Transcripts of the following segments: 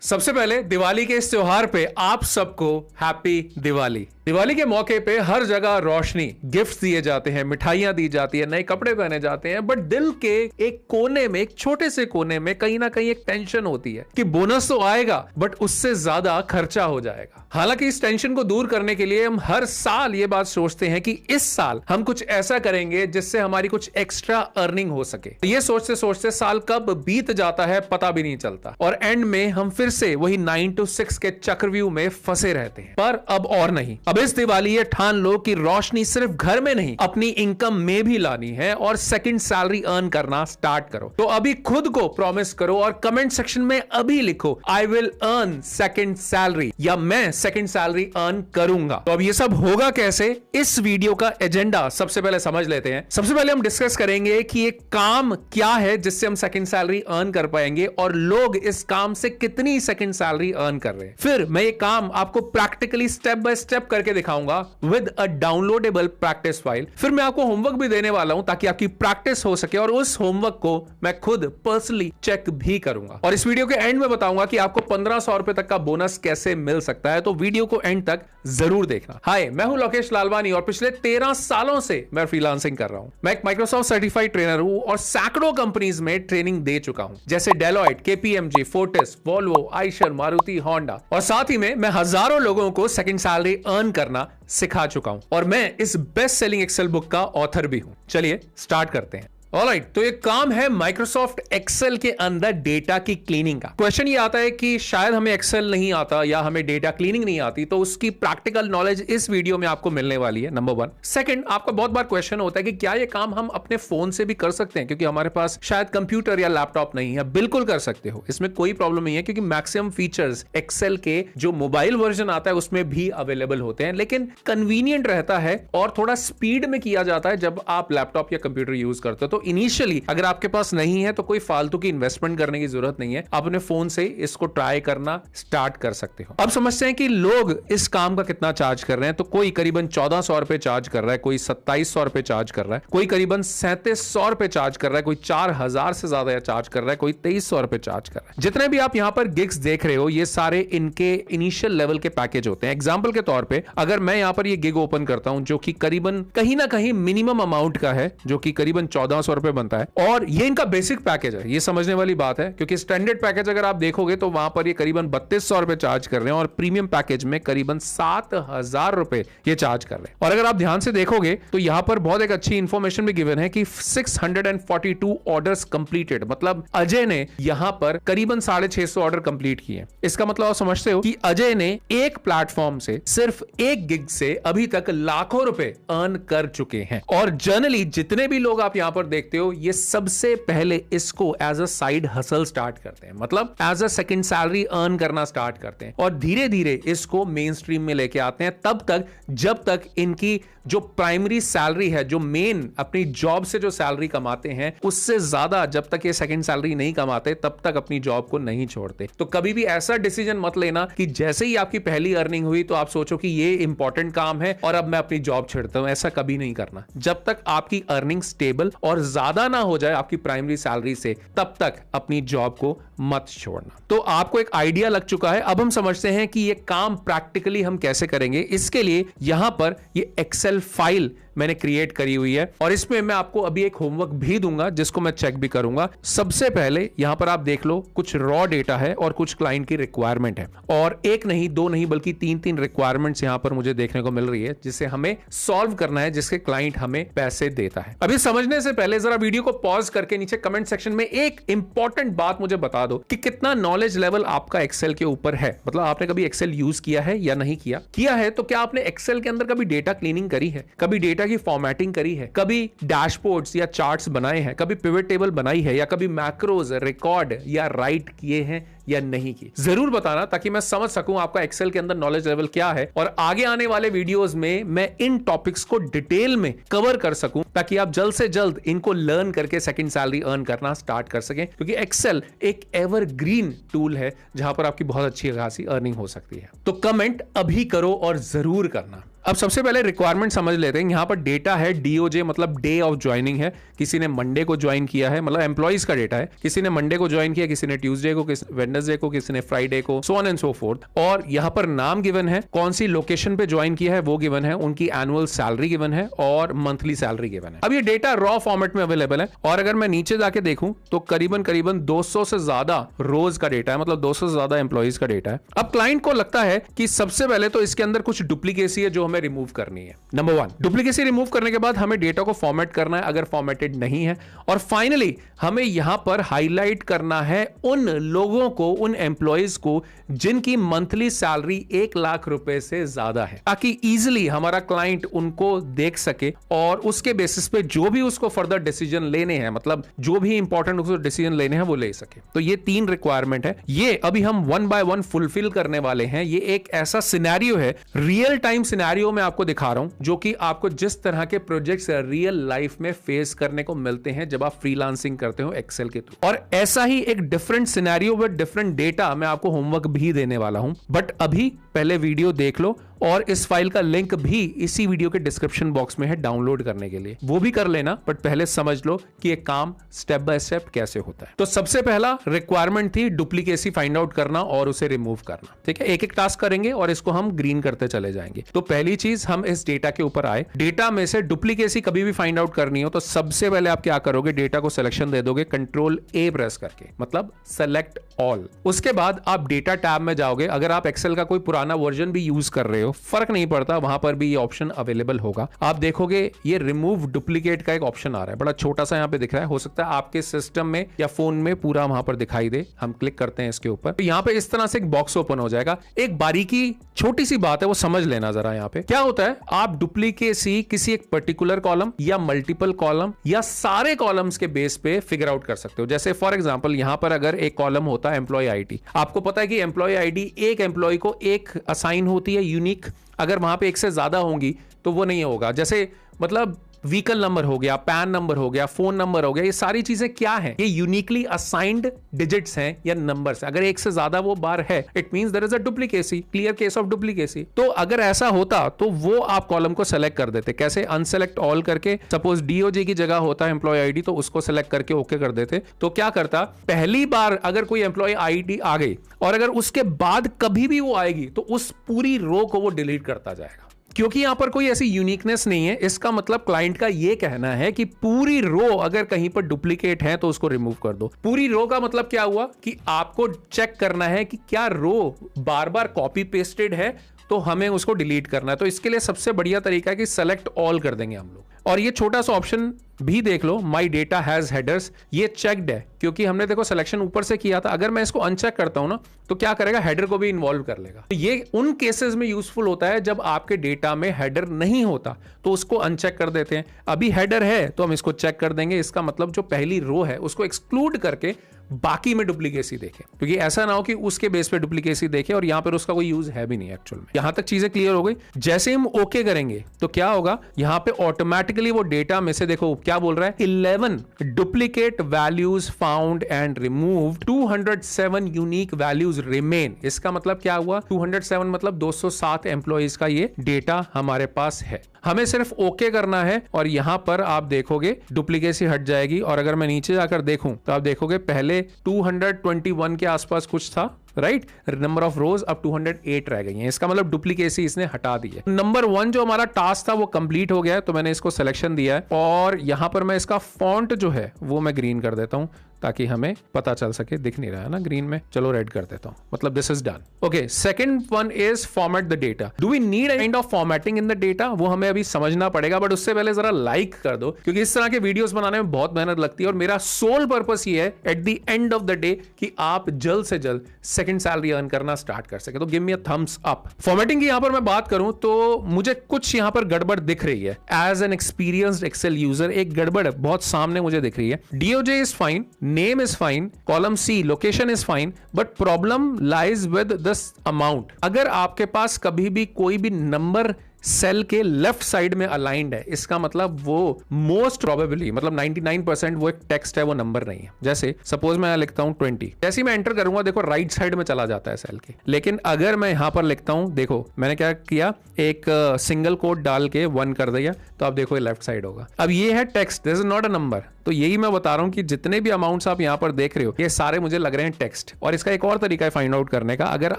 सबसे पहले दिवाली के इस त्योहार पे आप सबको हैप्पी दिवाली। दिवाली के मौके पे हर जगह रोशनी, गिफ्ट्स दिए जाते हैं, मिठाइयां दी जाती है, नए कपड़े पहने जाते हैं, बट दिल के एक कोने में, एक छोटे से कोने में कहीं ना कहीं एक टेंशन होती है कि बोनस तो आएगा बट उससे ज्यादा खर्चा हो जाएगा। हालांकि इस टेंशन को दूर करने के लिए हम हर साल ये बात सोचते हैं कि इस साल हम कुछ ऐसा करेंगे जिससे हमारी कुछ एक्स्ट्रा अर्निंग हो सके। ये सोचते सोचते साल कब बीत जाता है पता भी नहीं चलता और एंड में हम फिर से वही 9 to 6 के चक्रव्यूह में फंसे रहते हैं। पर अब और नहीं, अब इस दिवाली ये ठान लो कि रोशनी सिर्फ घर में नहीं अपनी इनकम में भी लानी है और सेकंड सैलरी अर्न करना स्टार्ट करो। तो अभी खुद को प्रॉमिस करो और कमेंट सेक्शन में अभी लिखो I will earn second salary या मैं सेकंड सैलरी अर्न करूंगा। तो अब ये सब होगा कैसे, इस वीडियो का एजेंडा सबसे पहले समझ लेते हैं। सबसे पहले हम डिस्कस करेंगे कि ये काम क्या है जिससे हम सेकंड सैलरी अर्न कर पाएंगे और लोग इस काम से कितनी सेकंड सैलरी अर्न कर रहे हैं। फिर मैं ये काम आपको प्रैक्टिकली स्टेप बाय स्टेप करके दिखाऊंगा with a downloadable practice file. फिर मैं आपको होमवर्क भी देने वाला हूं ताकि आपकी प्रैक्टिस हो सके और उस होमवर्क को मैं खुद पर्सनली चेक भी करूंगा। और इस वीडियो के एंड में बताऊंगा कि आपको 1500 रुपए तक का बोनस कैसे मिल सकता है, तो वीडियो को एंड तक जरूर देखना। हाय, मैं हूं लोकेश लालवानी और पिछले 13 सालों से मैं फ्रीलांसिंग कर रहा हूं। मैं एक माइक्रोसॉफ्ट सर्टिफाइड ट्रेनर हूं और सैकड़ों कंपनीज में ट्रेनिंग दे चुका हूं, जैसे Deloitte, KPMG, Fortis, Volvo, Eicher, Maruti, Honda. और साथ ही में मैं हजारों लोगों को सेकंड सैलरी अर्न करना सिखा चुका हूं और मैं इस बेस्ट सेलिंग एक्सेल बुक का ऑथर भी हूं। चलिए स्टार्ट करते हैं। ऑलराइट, तो एक काम है माइक्रोसॉफ्ट एक्सेल के अंदर डेटा की क्लीनिंग का। क्वेश्चन ये आता है कि शायद हमें एक्सेल नहीं आता या हमें डेटा क्लीनिंग नहीं आती, तो उसकी प्रैक्टिकल नॉलेज इस वीडियो में आपको मिलने वाली है, नंबर 1। सेकंड, आपका बहुत बार क्वेश्चन होता है कि क्या ये काम हम अपने फोन से भी कर सकते हैं, क्योंकि हमारे पास शायद कंप्यूटर या लैपटॉप नहीं है। बिल्कुल कर सकते हो, इसमें कोई प्रॉब्लम नहीं है, क्योंकि मैक्सिमम फीचर्स एक्सेल के जो मोबाइल वर्जन आता है उसमें भी अवेलेबल होते हैं। लेकिन कन्वीनियंट रहता है और थोड़ा स्पीड में किया जाता है जब आप लैपटॉप या कंप्यूटर यूज करते हो। तो इनिशियली अगर आपके पास नहीं है तो कोई फालतू की इन्वेस्टमेंट करने की जरूरत नहीं है, आप अपने फोन से इसको ट्राई करना स्टार्ट कर सकते हो। अब समझते हैं कि लोग इस काम का कितना चार्ज कर रहे हैं। तो कोई करीबन 1400 रुपए चार्ज कर रहा है, कोई 2700 रुपए चार्ज कर रहा है, कोई करीबन 3700 रुपए चार्ज कर रहा है, कोई 4000 से ज्यादा चार्ज कर रहा है, कोई 2300 रुपए चार्ज कर रहा है। जितने भी आप यहां पर गिग्स देख रहे हो ये सारे इनके इनिशियल लेवल के पैकेज होते हैं। एग्जांपल के तौर पे अगर मैं यहां पर ये गिग ओपन करता हूं जो कि करीबन कहीं ना कहीं मिनिमम अमाउंट का है, जो कि करीबन 1400 रुपए बनता है, और ये इनका बेसिक पैकेज है। ये समझने वाली बात है, क्योंकि स्टैंडर्ड पैकेज अगर आप देखोगे तो वहां पर ये करीबन 3200 रुपए चार्ज कर रहे हैं और प्रीमियम पैकेज में करीबन 7000 रुपए ये चार्ज कर रहे हैं। और अगर आप ध्यान से देखोगे तो यहां पर बहुत एक अच्छी इंफॉर्मेशन भी गिवन है कि 642 ऑर्डर्स कंप्लीटेड, मतलब अजय ने यहां पर करीबन 650 ऑर्डर कंप्लीट किए। इसका मतलब आप समझते हो कि अजय ने एक प्लेटफॉर्म से सिर्फ एक गिग से अभी तक लाखों रुपए अर्न कर चुके हैं। और जनरली जितने भी लोग आप यहां पर देखते हो ये सबसे पहले इसको as a side hustle start करते हैं, मतलब as a second salary earn करना स्टार्ट करते हैं और धीरे धीरे इसको मेन स्ट्रीम में लेके आते हैं, तब तक जब तक इनकी जो प्राइमरी सैलरी है, जो मेन अपनी जॉब से जो सैलरी कमाते हैं उससे ज्यादा जब तक ये सेकंड सैलरी नहीं कमाते तब तक अपनी जॉब को नहीं छोड़ते। तो कभी भी ऐसा डिसीजन मत लेना कि जैसे ही आपकी पहली अर्निंग हुई तो आप सोचो कि ये इंपॉर्टेंट काम है और अब मैं अपनी जॉब छोड़ता हूं। ऐसा कभी नहीं करना। जब तक आपकी अर्निंग स्टेबल और ज्यादा ना हो जाए आपकी प्राइमरी सैलरी से, तब तक अपनी जॉब को मत छोड़ना। तो आपको एक आइडिया लग चुका है। अब हम समझते हैं कि ये काम प्रैक्टिकली हम कैसे करेंगे। इसके लिए यहां पर ये एक्सेल फाइल मैंने क्रिएट करी हुई है और इसमें मैं आपको अभी एक होमवर्क भी दूंगा जिसको मैं चेक भी करूंगा। सबसे पहले यहां पर आप देख लो, कुछ रॉ डेटा है और कुछ क्लाइंट की रिक्वायरमेंट है, और एक नहीं, दो नहीं, बल्कि 3 रिक्वायरमेंट्स यहां पर मुझे देखने को मिल रही है जिसे हमें सॉल्व करना है, जिसके क्लाइंट हमें पैसे देता है। अभी समझने से पहले जरा वीडियो को पॉज करके नीचे कमेंट सेक्शन में एक इंपॉर्टेंट बात मुझे बता दो कि कितना नॉलेज लेवल आपका एक्सेल के ऊपर है। मतलब आपने कभी एक्सेल यूज किया है या नहीं किया। किया है तो क्या आपने एक्सेल के अंदर कभी डेटा क्लीनिंग करी है, कभी डेटा की फॉर्मेटिंग करी है, कभी डैशबोर्ड्स या चार्ट्स बनाए हैं, कभी पिवट टेबल बनाई है, या कभी मैक्रोज रिकॉर्ड या राइट किए हैं या नहीं किए। जरूर बताना ताकि मैं समझ सकूं आपका एक्सेल के अंदर नॉलेज लेवल क्या है और आगे आने वाले वीडियोस में मैं इन टॉपिक्स को डिटेल में कवर कर सकूं, ताकि आप जल्द से जल्द इनको लर्न करके सेकंड सैलरी अर्न करना स्टार्ट कर सकें। क्योंकि एक्सेल एक एवरग्रीन टूल है जहां पर आपकी बहुत अच्छी खासी अर्निंग हो सकती है। तो कमेंट अभी करो और जरूर करना अब सबसे पहले रिक्वायरमेंट समझ लेते हैं। यहाँ पर डेटा है डीओजे, मतलब डे ऑफ ज्वाइनिंग है। किसी ने मंडे को ज्वाइन किया है, मतलब एम्प्लॉइज का डेटा है। किसी ने मंडे को ज्वाइन किया, किसी ने ट्यूसडे को, वेडनेसडे को, किसी ने फ्राइडे को, so on and so fourth. और यहाँ पर नाम गिवन है, कौन सी लोकेशन पे ज्वाइन किया है वो गिवन है, उनकी एनुअल सैलरी गिवन है और मंथली सैलरी गिवन है। अब ये डेटा रॉ फॉर्मेट में अवेलेबल है और अगर मैं नीचे जाके देखूं तो करीबन 200 से ज्यादा रोज का डेटा है, मतलब 200 से ज्यादा एम्प्लॉइज का डेटा है। अब क्लाइंट को लगता है कि सबसे पहले तो इसके अंदर कुछ डुप्लीकेसी है जो हमें रिमूव करनी है। नंबर 1, डुप्लीकेसी रिमूव करने के बाद हमें डेटा को फॉर्मेट करना है अगर फॉर्मेटेड नहीं है, और फाइनली हमें यहां पर हाईलाइट करना है उन लोगों को, उन एम्प्लॉइज को जिनकी मंथली सैलरी 1 लाख रुपए से ज्यादा है, ताकि इजीली हमारा क्लाइंट उनको देख सके और उसके बेसिस पे जो भी उसको फर्दर डिसीजन लेने हैं, मतलब जो भी इंपॉर्टेंट उसको डिसीजन लेने हैं वो ले सके। तो ये 3 रिक्वायरमेंट है, ये अभी हम 1 बाय 1 फुलफिल करने वाले हैं। ये एक ऐसा सिनेरियो है, रियल टाइम सिनेरियो में आपको दिखा रहा हूं, जो कि आपको जिस तरह के प्रोजेक्ट्स रियल लाइफ में फेस करने को मिलते हैं जब आप फ्रीलांसिंग करते हो एक्सेल के थ्रू। और ऐसा ही एक different scenario with different data मैं आपको होमवर्क भी देने वाला हूं। बट अभी पहले वीडियो देख लो और इस फाइल का लिंक भी इसी वीडियो के डिस्क्रिप्शन बॉक्स में है डाउनलोड करने के लिए, वो भी कर लेना। बट पहले समझ लो कि ये काम स्टेप बाय स्टेप कैसे होता है। तो सबसे पहला रिक्वायरमेंट थी डुप्लीकेसी फाइंड आउट करना और उसे रिमूव करना। ठीक है, एक एक टास्क करेंगे और इसको हम ग्रीन करते चले जाएंगे। तो पहली चीज, हम इस डेटा के ऊपर आए। डेटा में से डुप्लीकेसी कभी भी फाइंड आउट करनी हो तो सबसे पहले आप क्या करोगे, डेटा को सिलेक्शन दे दोगे कंट्रोल ए प्रेस करके, मतलब सेलेक्ट ऑल। उसके बाद आप डेटा टैब में जाओगे। अगर आप एक्सेल का कोई पुराना वर्जन भी यूज कर रहे हो, फर्क नहीं पड़ता, वहां पर भी ये ऑप्शन अवेलेबल होगा। आप देखोगे ये रिमूव डुप्लीकेट का एक ऑप्शन आ रहा है, बड़ा छोटा सा यहां पे दिख रहा है। हो सकता है आपके सिस्टम में या फोन में पूरा वहां पर दिखाई दे। हम क्लिक करते हैं इसके ऊपर, तो यहां पे इस तरह से एक बॉक्स ओपन हो जाएगा। एक बारीकी छोटी सी बात है, वो समझ लेना जरा। यहां पे क्या होता है, आप डुप्लीकेसी किसी एक पर्टिकुलर कॉलम या मल्टीपल कॉलम या सारे कॉलम्स के बेस पे फिगर आउट कर सकते हो। जैसे फॉर एग्जांपल यहां पर अगर एक कॉलम होता है एम्प्लॉय आईडी, आपको पता है कि एम्प्लॉय आईडी एक एम्प्लॉय को एक असाइन होती है यूनिक। अगर वहां पे एक से ज्यादा होंगी तो वो नहीं होगा। जैसे मतलब व्हीकल नंबर हो गया, पैन नंबर हो गया, फोन नंबर हो गया, ये सारी चीजें क्या हैं, ये यूनिकली असाइंड डिजिट्स हैं या नंबर्स। अगर एक से ज्यादा वो बार है, it means there is a duplicacy, clear case of duplicacy. तो अगर ऐसा होता तो वो आप कॉलम को सेलेक्ट कर देते। कैसे, अनसेलेक्ट ऑल करके। सपोज डीओजे की जगह होता है एम्प्लॉय आईडी, तो उसको सेलेक्ट करके ओके कर देते। तो क्या करता, पहली बार अगर कोई एम्प्लॉय आईडी आ गई और अगर उसके बाद कभी भी वो आएगी तो उस पूरी रो को वो डिलीट करता जाएगा, क्योंकि यहां पर कोई ऐसी यूनिकनेस नहीं है। इसका मतलब क्लाइंट का यह कहना है कि पूरी रो अगर कहीं पर डुप्लीकेट है तो उसको रिमूव कर दो। पूरी रो का मतलब क्या हुआ कि आपको चेक करना है कि क्या रो बार बार कॉपी पेस्टेड है, तो हमें उसको डिलीट करना है। तो इसके लिए सबसे बढ़िया तरीका है कि सेलेक्ट ऑल कर देंगे हम लोग। और ये छोटा सा ऑप्शन भी देख लो, माई डेटा हैज हेडर्स, ये चेक्ड है क्योंकि हमने देखो सिलेक्शन ऊपर से किया था। अगर मैं इसको अनचेक करता हूं ना तो क्या करेगा, हेडर को भी इन्वॉल्व कर लेगा। तो ये उन केसेस में यूजफुल होता है जब आपके डेटा में हेडर नहीं होता, तो उसको अनचेक कर देते हैं। अभी हेडर है तो हम इसको चेक कर देंगे। इसका मतलब जो पहली रो है उसको एक्सक्लूड करके बाकी में डुप्लीकेसी देखें, क्योंकि ऐसा ना हो कि उसके बेस पे डुप्लीकेसी देखे और यहां पर उसका कोई यूज है भी नहीं एक्चुअल में। यहां तक चीजें क्लियर हो गई। जैसे हम ओके करेंगे तो क्या होगा, यहां पे ऑटोमेटिकली वो डेटा में से देखो क्या बोल रहा है, 11 duplicate values found and removed, 207 unique values remain. इसका मतलब क्या हुआ, 207 मतलब 207 एम्प्लॉइज का ये डेटा हमारे पास है। हमें सिर्फ ओके करना है और यहां पर आप देखोगे डुप्लीकेसी हट जाएगी। और अगर मैं नीचे जाकर देखूं तो आप देखोगे पहले 221 के आसपास कुछ था, राइट, नंबर ऑफ रोज, अब 208 रह गई हैं। इसका मतलब डुप्लीकेसी इसने हटा दी है। नंबर 1 जो हमारा टास्क था वो कंप्लीट हो गया है, तो मैंने इसको सिलेक्शन दिया है और यहां पर मैं इसका फॉन्ट जो है वो मैं ग्रीन कर देता हूं ताकि हमें पता चल सके। दिख नहीं रहा है ना ग्रीन में, चलो रेड कर देता हूं, मतलब this is done. Okay, second one is format the data. Do we need a kind of formatting in the data, वो हमें अभी समझना पड़ेगा। बट उससे पहले जरा लाइक कर दो, क्योंकि इस तरह के वीडियोस बनाने में बहुत मेहनत लगती है और मेरा सोल पर्पस ये है at the end of the day कि आप जल्द से जल्द सेकंड सैलरी अर्न करना स्टार्ट कर सके। तो give me a thumbs up. Formatting की यहां पर मैं बात करूं तो मुझे कुछ यहां पर गड़बड़ दिख रही है। As an experienced Excel user एक गड़बड़ बहुत सामने मुझे दिख रही है। DOJ is fine, name is fine, column C location is fine, but problem lies with this amount. अगर आपके पास कभी भी कोई भी नंबर सेल के लेफ्ट साइड में अलाइंड है, इसका मतलब वो मोस्ट प्रोबेबली, मतलब 99% वो एक टेक्स्ट है, वो नंबर नहीं है। जैसे सपोज मैं लिखता हूं 20, जैसे मैं एंटर करूंगा देखो राइट साइड में चला जाता है सेल के। लेकिन अगर मैं यहां पर लिखता हूं, देखो मैंने क्या किया, एक सिंगल कोट डाल के 1 कर दिया, तो आप देखो ये लेफ्ट साइड होगा। अब ये है text, this is not a number. तो यही मैं बता रहा हूं कि जितने भी अमाउंट्स आप यहां पर देख रहे हो ये सारे मुझे लग रहे हैं टेक्स्ट। और इसका एक और तरीका है फाइंड आउट करने का, अगर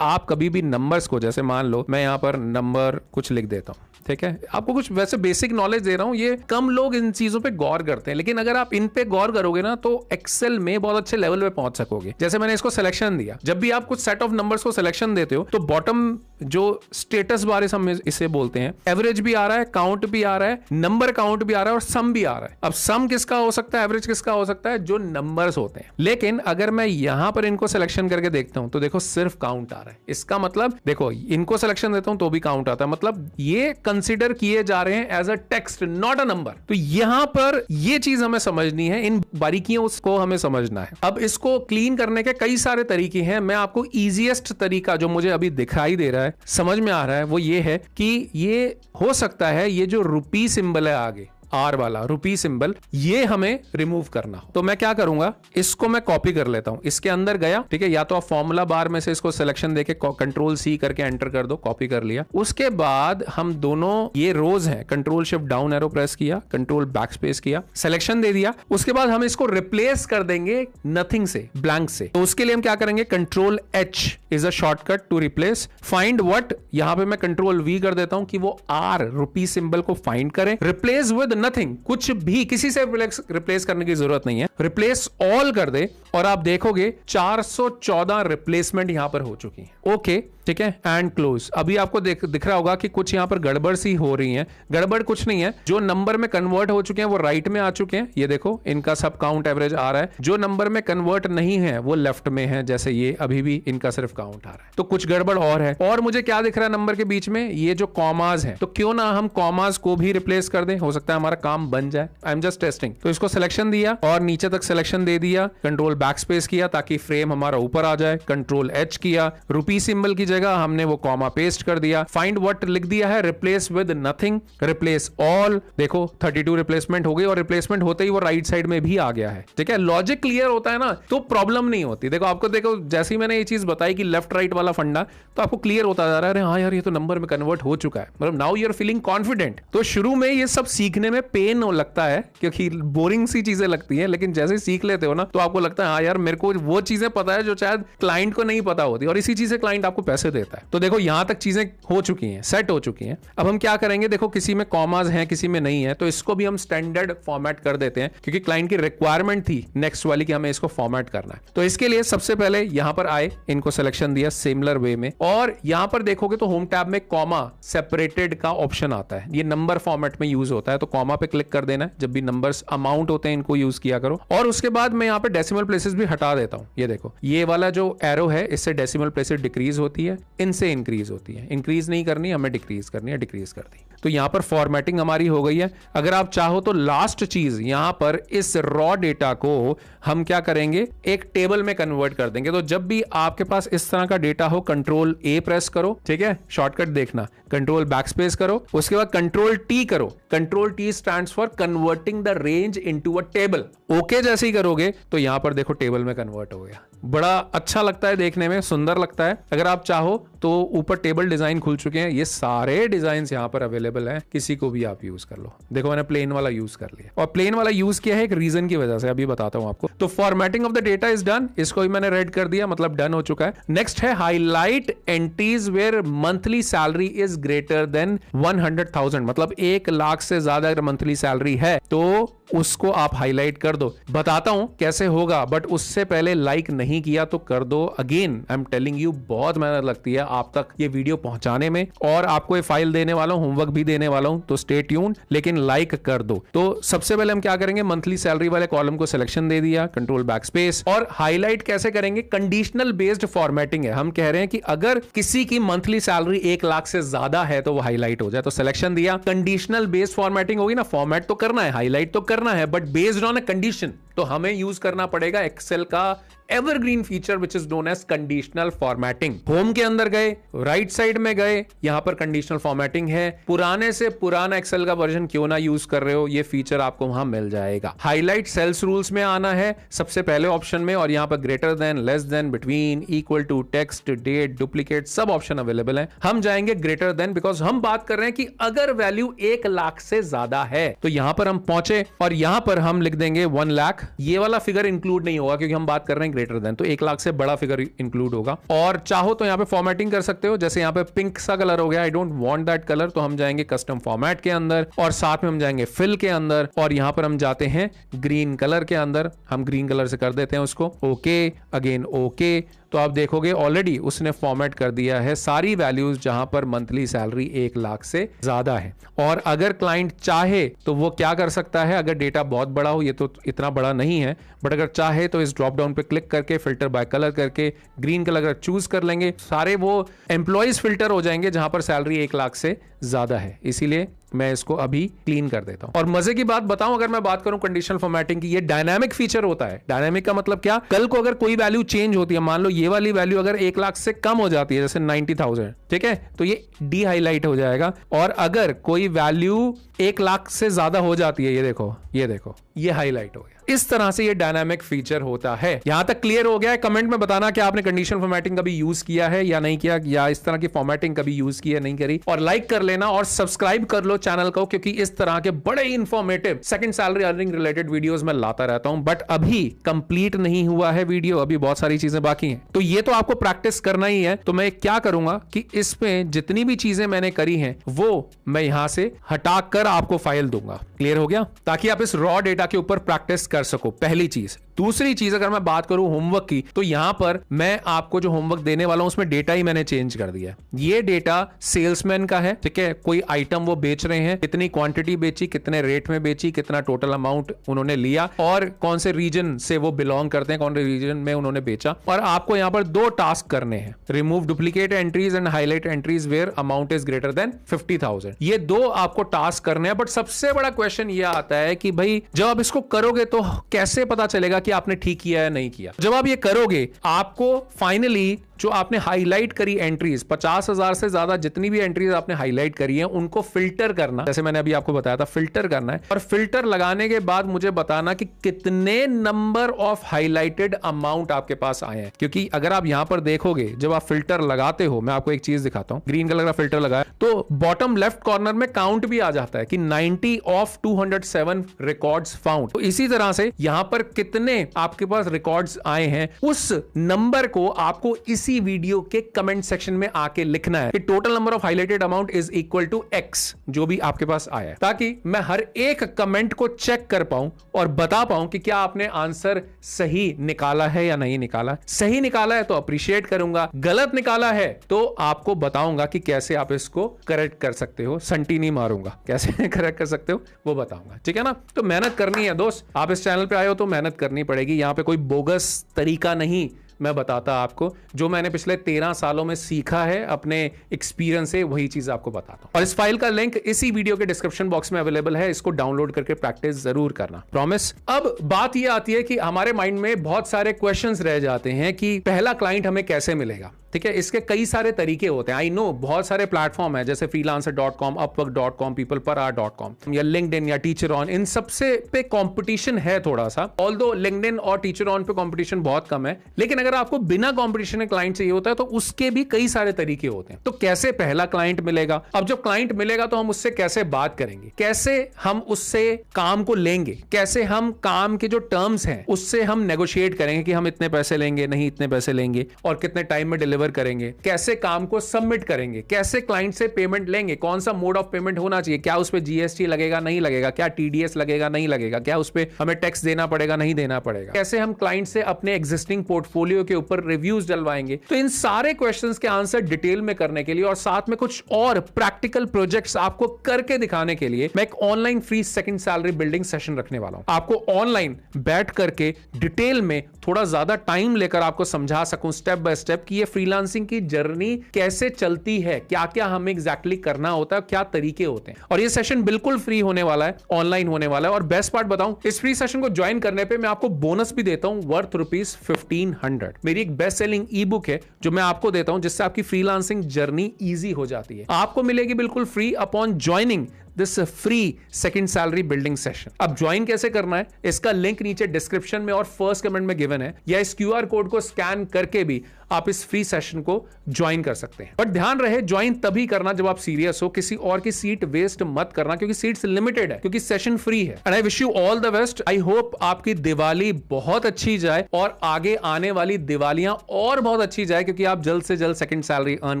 आप कभी भी नंबर्स को, जैसे मान लो मैं यहां पर नंबर कुछ लिख देता हूं, ठीक है, आपको कुछ वैसे बेसिक नॉलेज दे रहा हूं, ये कम लोग इन चीजों पे गौर करते हैं, लेकिन अगर आप इन पे गौर करोगे ना तो एक्सेल में बहुत अच्छे लेवल पे पहुंच सकोगे। जैसे मैंने इसको सिलेक्शन दिया, जब भी आप कुछ सेट ऑफ नंबर्स को सिलेक्शन देते हो तो बॉटम जो स्टेटस बार हम इसे बोलते हैं, एवरेज भी आ रहा है, काउंट भी आ रहा है, नंबर काउंट भी आ रहा है और सम भी आ रहा है। अब सम किसका हो सकता है, एवरेज किसका हो सकता है, जो नंबर्स होते हैं। लेकिन अगर मैं यहां पर इनको सिलेक्शन करके देखता हूं तो देखो सिर्फ काउंट आ रहा है। इसका मतलब देखो इनको सिलेक्शन देता हूं तो भी काउंट आता है, मतलब ये कंसिडर किए जा रहे हैं as a text, not a number. तो यहां पर ये चीज हमें समझनी है, इन बारीकियों को हमें समझना है। अब इसको क्लीन करने के कई सारे तरीके हैं, मैं आपको इजीएस्ट तरीका जो मुझे अभी दिखाई दे रहा है, समझ में आ रहा है, वो ये है कि ये हो सकता है ये जो रुपी सिंबल है आगे आर वाला रुपी सिंबल, ये हमें रिमूव करना हो। तो मैं क्या करूंगा, इसको मैं कॉपी कर लेता हूं, इसके अंदर गया, ठीक है, या तो आप फॉर्मूला बार में से इसको सिलेक्शन देके कंट्रोल सी करके एंटर कर दो, कॉपी कर लिया। उसके बाद हम दोनों ये रोज हैं, control shift down arrow press किया, कंट्रोल बैक स्पेस किया, सिलेक्शन दे दिया। उसके बाद हम इसको रिप्लेस कर देंगे नथिंग से, ब्लैंक से। तो उसके लिए हम क्या करेंगे, control H is a shortcut to replace. Find what, यहां पे मैं कंट्रोल वी कर देता हूं कि वो आर रुपी सिंबल को फाइंड करें। रिप्लेस विद नथिंग, कुछ भी किसी से रिप्लेस करने की जरूरत नहीं है, रिप्लेस ऑल कर दे और आप देखोगे 414 रिप्लेसमेंट यहां पर हो चुकी है। ओके, ठीक है, एंड क्लोज। अभी आपको दिख रहा होगा कि कुछ यहां पर गड़बड़ सी हो रही है। गड़बड़ कुछ नहीं है, जो नंबर में कन्वर्ट हो चुके हैं वो राइट में आ चुके हैं, ये देखो इनका सब काउंट एवरेज आ रहा है। जो नंबर में कन्वर्ट नहीं है वो लेफ्ट में है, जैसे ये अभी भी इनका सिर्फ काउंट आ रहा है। तो कुछ गड़बड़ और है। और मुझे क्या दिख रहा है नंबर के बीच में, ये जो कॉमास है, तो क्यों ना हम कॉमास को भी रिप्लेस कर दें, हो सकता है हमारा काम बन जाए। I am just testing. तो इसको सिलेक्शन दिया और नीचे तक सिलेक्शन दे दिया, कंट्रोल बैक स्पेस किया ताकि फ्रेम हमारा ऊपर आ जाए, कंट्रोल एच किया, रुपी सिंबल की जगह हमने वो कॉमा पेस्ट कर दिया। फाइंड व्हाट लिख दिया है, replace with nothing, replace all. देखो 32 रिप्लेसमेंट हो गई और रिप्लेसमेंट होते ही वो राइट साइड में भी आ गया है। ठीक है, लॉजिक क्लियर होता है ना तो प्रॉब्लम नहीं होती। देखो आपको, देखो जैसे ही मैंने ये चीज बताई कि लेफ्ट राइट वाला फंडा, तो आपको क्लियर होता जा रहा है, हाँ यार ये तो नंबर में कन्वर्ट हो चुका है, मतलब now you are feeling confident. तो शुरू में ये सब सीखने में पेन लगता है क्योंकि बोरिंग सी चीजें लगती हैं, लेकिन जैसे सीख लेते हो ना तो आपको लगता है हाँ यार मेरे को वो चीजें पता है जो शायद क्लाइंट को नहीं पता होती, और इसी चीज से क्लाइंट आपको पैसे देता है। तो देखो यहां तक चीजें हो चुकी हैं, सेट हो चुकी हैं। अब हम क्या करेंगे, देखो किसी में कॉमास हैं किसी में नहीं है, तो इसको भी हम स्टैंडर्ड फॉर्मेट कर देते हैं क्योंकि क्लाइंट की रिक्वायरमेंट थी नेक्स्ट वाली कि हमें इसको फॉर्मेट करना है। तो इसके लिए सबसे पहले यहां पर आए, इनको सिलेक्शन दिया सिमिलर वे में, और यहां पर देखोगे तो होम टैब में कॉमा सेपरेटेड का ऑप्शन आता है, ये नंबर फॉर्मेट में यूज होता है, तो कॉमा पे क्लिक कर देना है। जब भी नंबर्स अमाउंट होते हैं इनको यूज किया करो। और उसके बाद मैं यहां पे डेसिमल प्लेसेस भी हटा देता हूं। ये देखो ये वाला जो एरो है, इससे डेसिमल प्लेसेस डिक्रीज होती है, इनसे इंक्रीज होती है। इंक्रीज नहीं करनी, हमें डिक्रीज करनी है, डिक्रीज कर दी। तो यहां पर फॉर्मेटिंग हमारी हो गई है। अगर आप चाहो तो लास्ट चीज यहां पर इस रॉ डेटा को हम क्या करेंगे, एक टेबल में कन्वर्ट कर देंगे। तो जब भी आपके पास इस तरह का डेटा हो, कंट्रोल ए प्रेस करो, ठीक है, शॉर्टकट देखना, कंट्रोल बैक स्पेस करो, उसके बाद कंट्रोल टी करो। Control T stands for converting the range into a table. Okay जैसे ही करोगे तो यहां पर देखो टेबल में कन्वर्ट हो गया। बड़ा अच्छा लगता है देखने में, सुंदर लगता है। अगर आप चाहो तो ऊपर टेबल डिजाइन खुल चुके हैं, ये सारे डिजाइन यहां पर अवेलेबल हैं, किसी को भी आप यूज कर लो। देखो मैंने प्लेन वाला यूज कर लिया, और प्लेन वाला यूज किया है एक रीजन की वजह से, अभी बताता हूं आपको। तो formatting of the data is done, इसको भी मैंने रेड कर दिया, मतलब डन हो चुका है। नेक्स्ट है highlight entries where monthly salary is greater than 100,000, मतलब 1 लाख से ज्यादा अगर मंथली सैलरी है तो उसको आप हाईलाइट कर दो। बताता हूं कैसे होगा, बट उससे पहले लाइक नहीं किया तो कर दो। Again I am telling you, बहुत मेहनत लगती है आप तक ये वीडियो पहुंचाने में, और आपको ये फाइल देने वाला हूं, होमवर्क भी देने वाला हूं, तो स्टे ट्यून्ड, लेकिन लाइक कर दो। तो सबसे पहले हम क्या करेंगे, मंथली सैलरी वाले कॉलम को सिलेक्शन दे दिया, कंट्रोल बैक स्पेस, और हाईलाइट कैसे करेंगे, कंडीशनल बेस्ड फॉर्मेटिंग है। हम कह रहे हैं कि अगर किसी की मंथली सैलरी 1 लाख से ज्यादा है तो वो हाईलाइट हो जाए, तो सिलेक्शन दिया, कंडीशनल बेस्ड फॉर्मेटिंग होगी ना, फॉर्मेट तो करना है, हाईलाइट तो करना है, but based on a condition. तो हमें यूज करना पड़ेगा एक्सेल का evergreen feature which is known as conditional formatting. Home के अंदर गए, राइट साइड में गए, यहां पर कंडीशनल फॉर्मेटिंग है। पुराने से पुराना एक्सेल का वर्जन क्यों ना यूज कर रहे हो, ये फीचर आपको वहां मिल जाएगा। हाईलाइट सेल्स रूल्स में आना है सबसे पहले ऑप्शन में, और यहां पर greater than, less than, between, equal to, text, date, duplicate, सब ऑप्शन अवेलेबल है। हम जाएंगे ग्रेटर देन, बिकॉज हम बात कर रहे हैं कि अगर वैल्यू 1 लाख से ज्यादा है, तो यहां पर हम पहुंचे और यहां पर हम लिख देंगे 1 लाख। ये वाला फिगर इंक्लूड नहीं होगा क्योंकि हम बात कर रहे हैं ग्रेटर देन, तो 1 लाख से बड़ा फिगर इंक्लूड होगा। और चाहो तो यहां पे फॉर्मेटिंग कर सकते हो, जैसे यहां पे पिंक सा कलर हो गया, I don't want that colour, तो हम जाएंगे कस्टम फॉर्मेट के अंदर और साथ में हम जाएंगे फिल के अंदर और यहां पर हम जाते हैं ग्रीन कलर के अंदर। हम ग्रीन कलर से कर देते हैं उसको, ओके, अगेन ओके। तो आप देखोगे ऑलरेडी उसने फॉर्मेट कर दिया है सारी वैल्यूज जहां पर मंथली सैलरी 1 लाख से ज्यादा है। और अगर क्लाइंट चाहे तो वो क्या कर सकता है, अगर डेटा बहुत बड़ा हो, ये तो इतना बड़ा नहीं है, बट अगर चाहे तो इस ड्रॉप डाउन पे क्लिक करके फिल्टर बाय कलर करके ग्रीन कलर चूज कर लेंगे, सारे वो एम्प्लॉइज फिल्टर हो जाएंगे जहां पर सैलरी 1 लाख से ज्यादा है। इसीलिए मैं इसको अभी क्लीन कर देता हूं। और मजे की बात बताऊं, अगर मैं बात करूं कंडीशनल फॉर्मेटिंग की, ये डायनामिक फीचर होता है। डायनामिक का मतलब क्या, कल को अगर कोई वैल्यू चेंज होती है, मान लो ये वाली वैल्यू अगर 1 लाख से कम हो जाती है, जैसे 90,000, ठीक है, तो ये डी हाईलाइट हो जाएगा। और अगर कोई वैल्यू 1 लाख से ज्यादा हो जाती है, ये देखो, ये देखो, ये हाईलाइट हो गया। इस तरह से ये डायनामिक फीचर होता है। यहां तक क्लियर हो गया है? कमेंट में बताना कि आपने कंडीशनल फॉर्मेटिंग कभी यूज किया है या नहीं किया, या इस तरह की फॉर्मेटिंग कभी यूज की है नहीं करी। और लाइक कर लेना और सब्सक्राइब कर लो चैनल को, क्योंकि इस तरह के बड़े informative second salary earning related videos मैं लाता रहता हूं। बट अभी कंप्लीट नहीं हुआ है वीडियो, अभी बहुत सारी चीजें बाकी हैं, तो ये तो आपको प्रैक्टिस करना ही है। तो मैं क्या करूंगा कि इसमें जितनी भी चीजें मैंने करी हैं वो मैं यहां से हटाकर आपको फाइल दूंगा। क्लियर हो गया? ताकि आप इस रॉ डेटा के ऊपर प्रैक्टिस कर सको, पहली चीज। दूसरी चीज, अगर मैं बात करूं होमवर्क की, तो यहां पर मैं आपको जो होमवर्क देने वाला हूं उसमें डेटा ही मैंने चेंज कर दिया है। ये डेटा सेल्समैन का है, ठीक है, कोई आइटम वो बेच रहे हैं, कितनी क्वांटिटी बेची, कितने रेट में बेची, कितना टोटल अमाउंट उन्होंने लिया और कौन से रीजन से वो बिलोंग करते हैं, कौन से रीजन में उन्होंने बेचा। और आपको यहां पर 2 टास्क करने हैं, remove duplicate entries and highlight entries where amount is greater than 50,000। ये 2 आपको टास्क करने हैं। बट सबसे बड़ा क्वेश्चन ये आता है कि भाई जब आप इसको करोगे तो कैसे पता चलेगा कि आपने ठीक किया है नहीं किया। जब आप ये करोगे, आपको फाइनली जो आपने हाईलाइट करी एंट्रीज, 50,000 से ज्यादा जितनी भी एंट्रीज आपने हाईलाइट करी है, उनको फिल्टर करना, जैसे मैंने अभी आपको बताया था, फिल्टर करना है। और फिल्टर लगाने के बाद मुझे बताना कि कितने नंबर ऑफ हाईलाइटेड अमाउंट आपके पास आए हैं। क्योंकि अगर आप यहां पर देखोगे, जब आप फिल्टर लगाते हो, मैं आपको एक चीज दिखाता हूं, ग्रीन कलर का फिल्टर लगाया तो बॉटम लेफ्ट कॉर्नर में काउंट भी आ जाता है कि 90 ऑफ 207 रिकॉर्ड्स फाउंड। तो इसी तरह से यहां पर कितने आपके पास रिकॉर्ड्स आए हैं, उस नंबर को आपको इसी वीडियो के कमेंट सेक्शन में आके लिखना है कि total number of highlighted amount is equal to X, जो भी आपके पास आया है, ताकि मैं हर एक कमेंट को चेक कर पाऊं और बता पाऊं कि क्या आपने आंसर सही निकाला है या नहीं निकाला। सही निकाला है तो अप्रिशिएट करूंगा, गलत निकाला है तो आपको बताऊंगा कि कैसे आप इसको करेक्ट कर सकते हो। संटी नहीं मारूंगा, कैसे करेक्ट कर सकते हो वो बताऊंगा, ठीक है ना। तो मेहनत करनी है दोस्त, आप इस चैनल पे आए हो तो मेहनत करनी पड़ेगी। यहां पे कोई बोगस तरीका नहीं मैं बताता आपको, जो मैंने पिछले 13 सालों में सीखा है अपने एक्सपीरियंस से, वही चीज आपको बताता हूं। और इस फाइल का लिंक इसी वीडियो के डिस्क्रिप्शन बॉक्स में अवेलेबल है, इसको डाउनलोड करके प्रैक्टिस जरूर करना, प्रॉमिस। अब बात यह आती है कि हमारे माइंड में बहुत सारे क्वेश्चंस रह जाते हैं कि पहला क्लाइंट हमें कैसे मिलेगा, ठीक है। इसके कई सारे तरीके होते हैं, आई नो, बहुत सारे प्लेटफॉर्म है, जैसे freelancer.com, upwork.com, peopleper.com या लिंक्डइन या टीचर ऑन, इन सबसे पे कंपटीशन है थोड़ा सा। ऑल्दो लिंक्डइन और टीचर ऑन पे कंपटीशन बहुत कम है, लेकिन अगर आपको बिना कंपटीशन में क्लाइंट चाहिए होता है तो उसके भी कई सारे तरीके होते हैं। तो कैसे पहला क्लाइंट मिलेगा? अब जब क्लाइंट मिलेगा तो हम उससे कैसे बात करेंगे, कैसे हम उससे काम को लेंगे, कैसे हम काम के जो टर्म्स हैं उससे हम नेगोशिएट करेंगे कि हम इतने पैसे लेंगे, नहीं इतने पैसे लेंगे, और कितने टाइम में डिलीवर करेंगे, कैसे काम को सबमिट करेंगे, कैसे क्लाइंट से पेमेंट लेंगे, कौन सा मोड ऑफ पेमेंट होना चाहिए, क्या उस पे जीएसटी लगेगा नहीं लगेगा, क्या टीडीएस लगेगा नहीं लगेगा, क्या उस पे हमें टैक्स देना पड़ेगा नहीं देना पड़ेगा, कैसे हम क्लाइंट से अपने एग्जिस्टिंग पोर्टफोलियो के ऊपर रिव्यूज डलवाएंगे। तो इन सारे क्वेश्चंस के आंसर डिटेल में करने के लिए और साथ में कुछ और प्रैक्टिकल प्रोजेक्ट्स आपको करके दिखाने के लिए मैं एक online free second salary building session रखने वाला हूं। आपको ऑनलाइन बैठ करके डिटेल में थोड़ा ज्यादा टाइम लेकर आपको समझा सकूं स्टेप बाय स्टेप कि ये फ्रीलांस फ्रीलांसिंग की जर्नी कैसे चलती है, क्या क्या हमें एग्जैक्टली करना होता है, क्या तरीके होते हैं। और ये सेशन बिल्कुल फ्री होने वाला है, ऑनलाइन होने वाला है। और बेस्ट पार्ट बताऊं, इस फ्री सेशन को ज्वाइन करने पे मैं आपको बोनस भी देता हूं वर्थ ₹1500। मेरी एक बेस्ट सेलिंग ई बुक है जो मैं आपको देता हूं, जिससे आपकी फ्रीलांसिंग जर्नी इजी हो जाती है। आपको मिलेगी बिल्कुल free upon joining this free second salary building session. अब ज्वाइन कैसे करना है, इसका लिंक नीचे डिस्क्रिप्शन में और फर्स्ट कमेंट में गिवन है, या इस QR कोड को स्कैन करके भी आप इस फ्री सेशन को ज्वाइन कर सकते हैं। बट ध्यान रहे, ज्वाइन तभी करना जब आप सीरियस हो, किसी और की सीट वेस्ट मत करना, क्योंकि सीट्स लिमिटेड है, क्योंकि सेशन फ्री है। And I wish you all the best. I hope आपकी दिवाली बहुत अच्छी जाए और आगे आने वाली दिवालियां और बहुत अच्छी जाए, क्योंकि आप जल्द से जल्द सेकंड सैलरी अर्न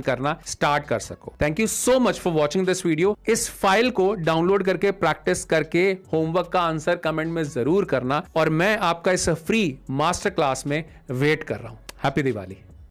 करना स्टार्ट कर सको। Thank you so much for watching this video. इस फाइल को डाउनलोड करके प्रैक्टिस करके होमवर्क का आंसर कमेंट में जरूर करना, और मैं आपका इस फ्री मास्टर क्लास में वेट कर रहा हूं। हैप्पी दिवाली।